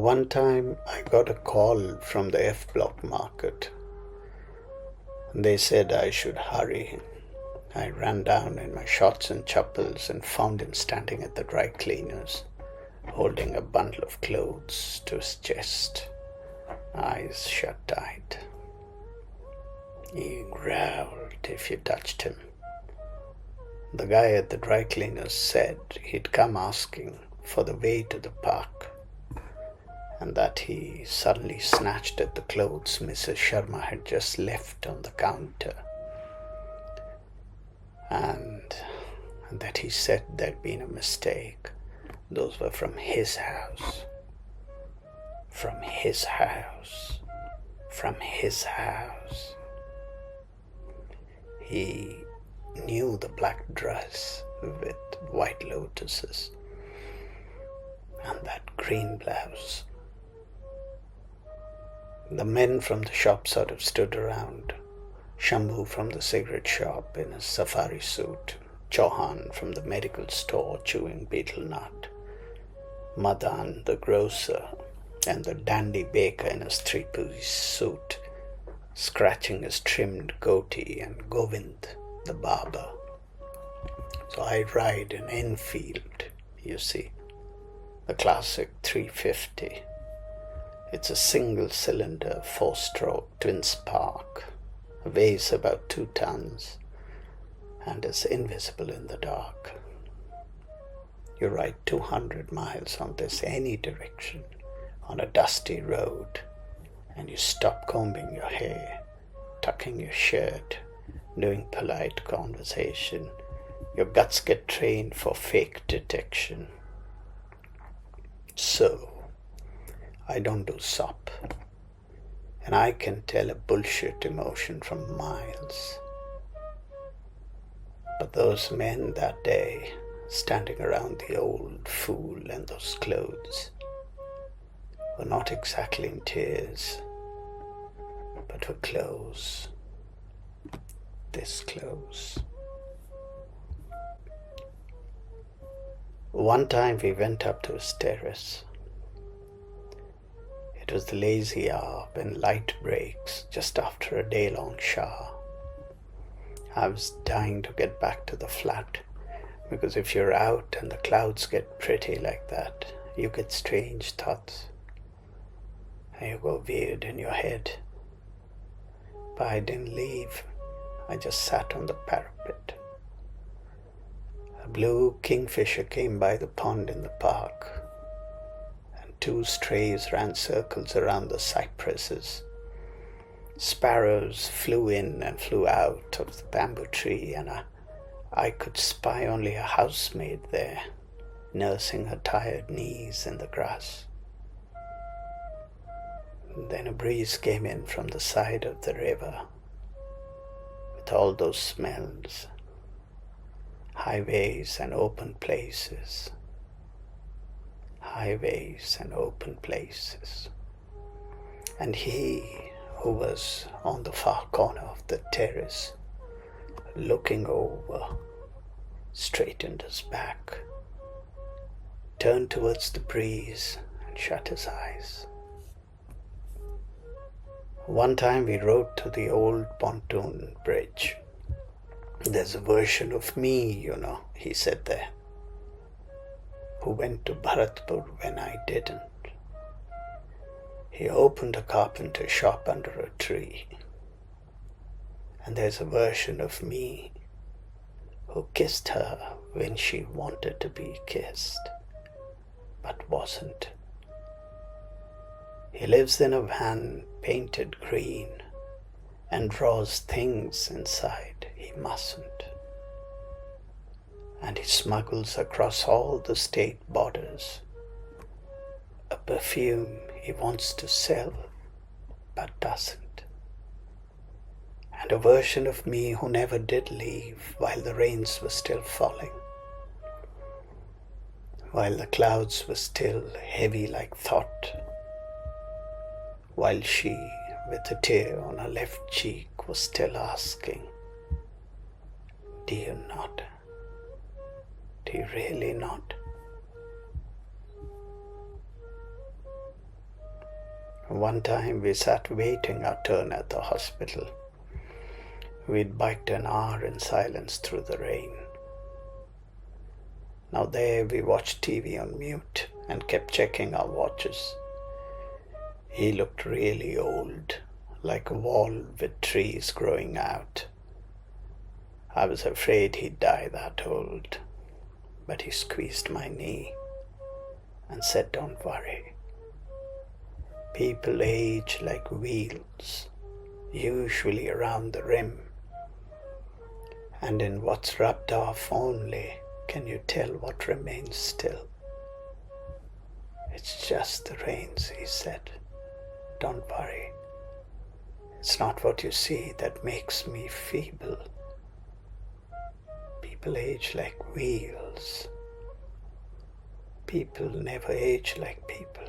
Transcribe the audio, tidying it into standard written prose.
One time I got a call from the F block market. They said I should hurry. I ran down in my shorts and chappals and found him standing at the dry cleaners, holding a bundle of clothes to his chest, eyes shut tight. He growled if you touched him. The guy at the dry cleaners said he'd come asking for the way to the park, and that he suddenly snatched at the clothes Mrs. Sharma had just left on the counter, and that he said there'd been a mistake. Those were from his house. From his house. From his house. He knew the black dress with white lotuses and that green blouse. The men from the shop sort of stood around. Shambhu from the cigarette shop in a safari suit, Chauhan from the medical store chewing betel nut, Madan the grocer, and the dandy baker in his three-piece suit, scratching his trimmed goatee, and Govind the barber. So I ride an Enfield, you see, the classic 350. It's a single-cylinder, four-stroke twin-spark, weighs about 2 tons, and is invisible in the dark. You ride 200 miles on this any direction, on a dusty road, and you stop combing your hair, tucking your shirt, doing polite conversation. Your guts get trained for fake detection. So, I don't do sop, and I can tell a bullshit emotion from miles. But those men that day, standing around the old fool and those clothes, were not exactly in tears, but were close, this close. One time we went up to his terrace. It was the lazy hour when light breaks just after a day-long shower. I was dying to get back to the flat, because if you're out and the clouds get pretty like that, you get strange thoughts, and you go weird in your head. But I didn't leave. I just sat on the parapet. A blue kingfisher came by the pond in the park, and 2 strays ran circles around the cypresses. Sparrows flew in and flew out of the bamboo tree, and I could spy only a housemaid there, nursing her tired knees in the grass. Then a breeze came in from the side of the river, with all those smells, highways and open places, highways and open places. And he, who was on the far corner of the terrace, looking over, straightened his back, turned towards the breeze, and shut his eyes. One time we rode to the old pontoon bridge. There's a version of me, you know, he said there, who went to Bharatpur when I didn't. He opened a carpenter shop under a tree. And there's a version of me who kissed her when she wanted to be kissed, but wasn't. He lives in a van painted green and draws things inside he mustn't. And he smuggles across all the state borders a perfume he wants to sell but doesn't. And a version of me who never did leave while the rains were still falling, while the clouds were still heavy like thought, while she, with a tear on her left cheek, was still asking, "Do you not? Do you really not?" One time we sat waiting our turn at the hospital. We'd biked an hour in silence through the rain. Now there we watched TV on mute and kept checking our watches. He looked really old, like a wall with trees growing out. I was afraid he'd die that old, but he squeezed my knee and said, "Don't worry. People age like wheels, usually around the rim. And in what's rubbed off only can you tell what remains still." "It's just the rains," he said. "Don't worry. It's not what you see that makes me feeble. People age like wheels. People never age like people."